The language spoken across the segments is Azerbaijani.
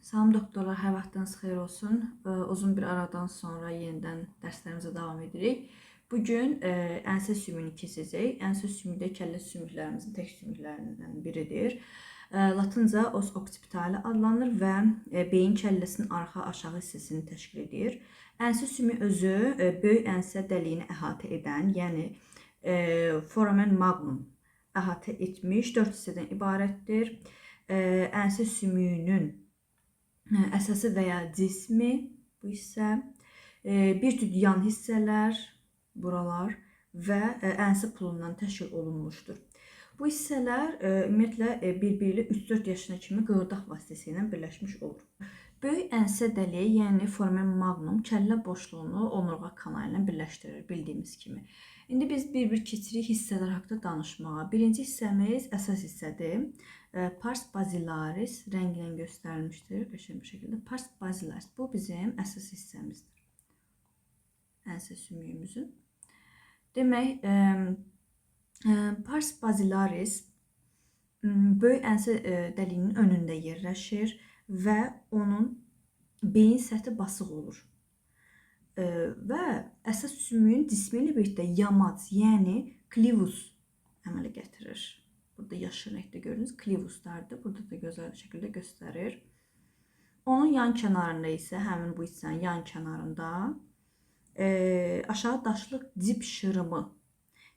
Salam doktorlar, hər vaxtınız xeyir olsun. Uzun bir aradan sonra yenidən dərslərimizə davam edirik. Bugün ənsə sümüyünü keçəcək. Ənsə sümüyü də kəllə sümüklərimizin tək sümüklərindən biridir. Latınca os occipitali adlanır və beyin kəlləsinin arxa aşağı hissəsini təşkil edir. Ənsə sümüyü özü böyük ənsə dəliyini əhatə edən, yəni foramen magnum əhatə etmiş 4 hissədən ibarətdir. Ənsə sümüyünün əsası və ya cismi bu hissə, bir cüt yan hissələr, buralar və ənsə pulundan təşkil olunmuşdur. Bu hissələr ümumiyyətlə bir-biri ilə 3-4 yaşına kimi qığırdaq vasitəsilə birləşmiş olur. Böyük ənsə dəliyi, yəni foramen magnum kəllə boşluğunu onurğa kanalı ilə birləşdirir bildiyimiz kimi. İndi biz bir-bir keçirik hissələr haqqında danışmağa. Birinci hissəmiz əsas hissədir. Pars basilaris rənglə göstərilmişdir. Qəşəng bir şəkildə. Pars basilaris bu bizim əsas hissəmizdir. Ənsə sümüyümüzün. Demək, pars basilaris böyük ənsə dəliyinin önündə yerləşir və onun beyin səthi basıq olur. Və əsas sümüyün cismi ilə birlikdə yamac, yəni klivus əmələ gətirir. Burada yaşıl rəngdə gördüyünüz klivuslardır. Burada da gözəl şəkildə göstərir. Onun yan kənarında isə, həmin bu hissənin yan kənarında aşağı daşlıq dip şırımı,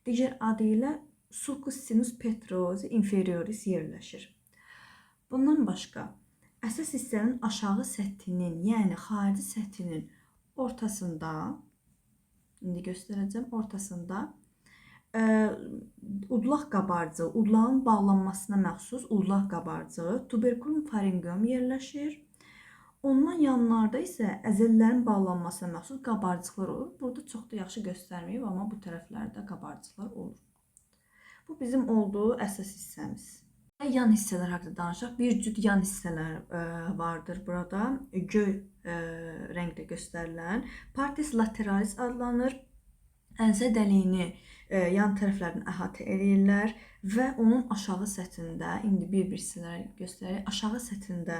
digər adı ilə sulcus sinus petrosi inferioris yerləşir. Bundan başqa, əsas hissənin aşağı səthinin, yəni xarici səthinin ortasında, indi göstərəcəm, ortasında udlaq qabarcığı, udlağın bağlanmasına məxsus udlaq qabarcığı, tuberculum pharyngeum yerləşir. Ondan yanlarda isə əzələlərin bağlanmasına məxsus qabarcıqlar olur. Burada çox da yaxşı göstərməyib, amma bu tərəflərdə qabarcıqlar olur. Bu bizim olduğu əsas hissəmiz. Yan hissələr haqqında danışaq. Bir cüt yan hissələr vardır burada. Göy rəngdə göstərilən. Partis lateralis adlanır. Ənsə dəliyini yan tərəflərini əhatə edirlər və onun aşağı səthində, indi bir-bir hissələri göstərək, aşağı səthində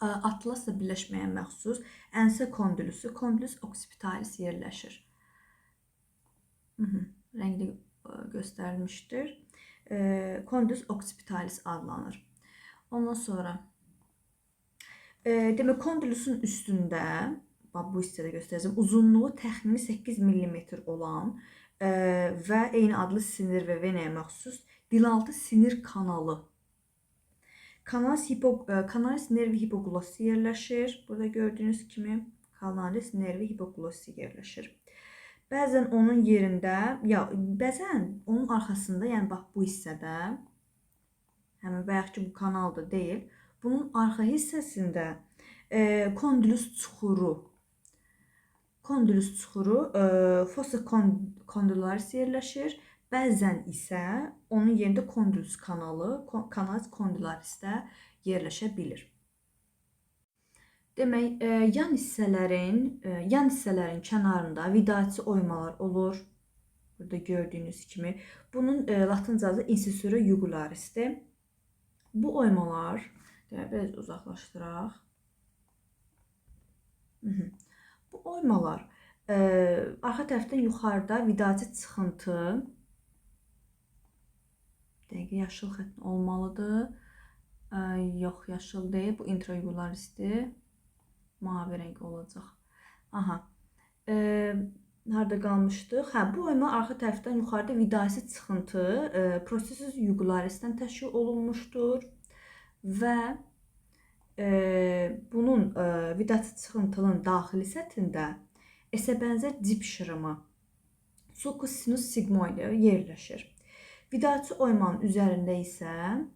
atlasla birləşməyə məxsus ənsə kondulusu, kondulus occipitalis yerləşir. Rəngli göstərilmişdir. Kondulus occipitalis adlanır. Ondan sonra demək, kondulusun üstündə, bu hissədə göstərəcəm, uzunluğu təxmini 8 mm olan və eyni adlı sinir və venaya məxsus dilaltı sinir kanalı, Canalis nervi hipoglossi yerləşir. Burada gördüyünüz kimi Canalis nervi hipoglossi yerləşir. Bəzən onun yerində, bəzən onun arxasında, yəni bax bu hissədə, həmin bayaqki bu kanalda deyil, bunun arxa hissəsində kondulus çuxuru, fossa condylacus yerləşir. Bəzən isə onun yerində kondulus kanalı, canalis condylacus'da yerləşə bilir. Demək, yan hissələrin kənarında vidaçı oymalar olur. Burada gördüyünüz kimi. Bunun latınca adı incisura jugularis'dir. Bu oymalar, biraz uzaqlaşdıraq. Bu oymalar arxa tərəfdən yuxarıda vidaçı çıxıntı, dəqiq yaşıl xəttin olmalıdır. Yox, yaşıl deyil. Bu intrajugularis'dir. Mavi rəng olacaq. Harada qalmışdıq? Bu oyma arxa tərəfdən yuxarıda vidaçı çıxıntı processus jugularis'dən təşkil olunmuşdur və bunun vidaçı çıxıntının daxili səthində əsə bənzər dip şırımı sulcus sinus sigmoide yerləşir. Vidaçı oymanın üzərində isə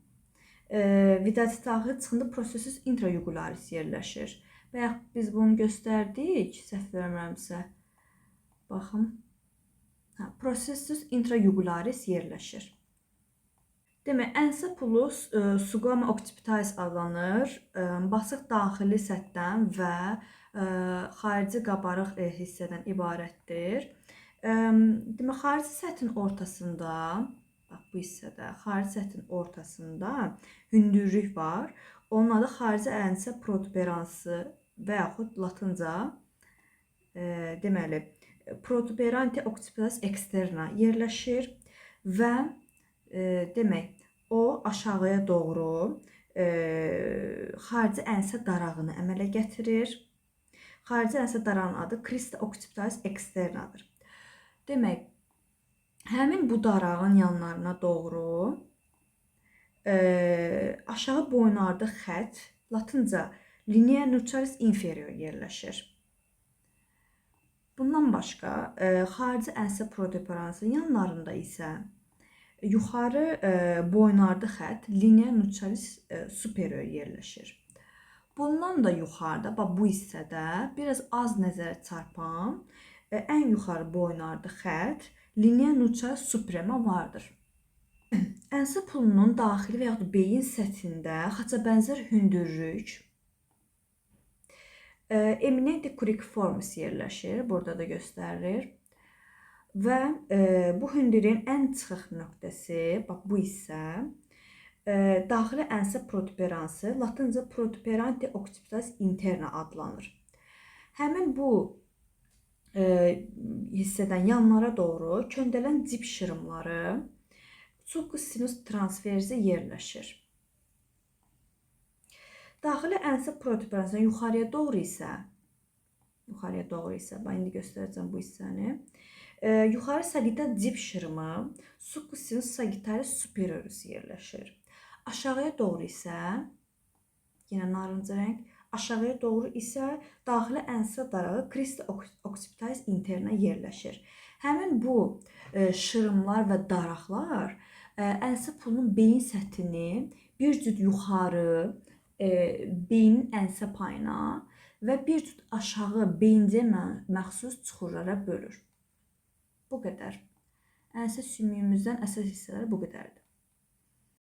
vidaçı daxili çıxıntı processus intrajugularis yerləşir. Bayaq biz bunu göstərdik, səhv vermirəmsə. Baxın. Processus intrajugularis yerləşir. Demək, ənsə pulu squama occipitalis adlanır. Basıq daxili səthdən və xarici qabarıq hissədən ibarətdir. Demək, xarici səthin ortasında, bax bu hissədə, xarici səthin ortasında hündürlük var. Onun adı xarici ənsə protuberansı və yaxud latınca deməli protuberante occipitalis externa yerləşir və demək o aşağıya doğru xarici ənsə darağını əmələ gətirir. Xarici ənsə darağının adı crista occipitalis externadır. Demək, həmin bu darağın yanlarına doğru aşağı boynarda xətt, latınca linea nuchalis inferior yerləşir. Bundan başqa, xarici ənsə protuberansının yanlarında isə yuxarı boynarda xətt, linea nuchalis superior yerləşir. Bundan da yuxarıda, bu hissədə biraz az nəzərə çarpan ən yuxarı boynarda xətt, linea nuchalis suprema vardır. Ənsə pulunun daxili və yaxud beyin səthində xaçabənzər hündürlük eminenti cruciformis yerləşir. Burada da göstərilir. Və bu hündürlüyün ən çıxıq nöqtəsi, bu hissə daxili ənsə protuberansı, latınca protuberante occipitalis interna adlanır. Həmin bu hissədən yanlara doğru köndələn cib şırımları sulcus sinus transversi yerləşir. Daxili ənsə protuberansından yuxarıya doğru isə, indi göstərəcəm bu hissəni. Yuxarı sagittal cib şırımı sulcus sinus sagittalis superiorus yerləşir. Aşağıya doğru isə, yenə narıncı rəng, aşağıya doğru isə daxili ənsə darağı crista occipitalis interna yerləşir. Həmin bu şırımlar və daraqlar ənsə pulunun beyin səthini bir cüt yuxarı beynin ənsə payına və bir cüt aşağı beyincə məxsus çuxurlara bölür. Bu qədər. Ənsə sümüyümüzdən əsas hissələri bu qədərdir.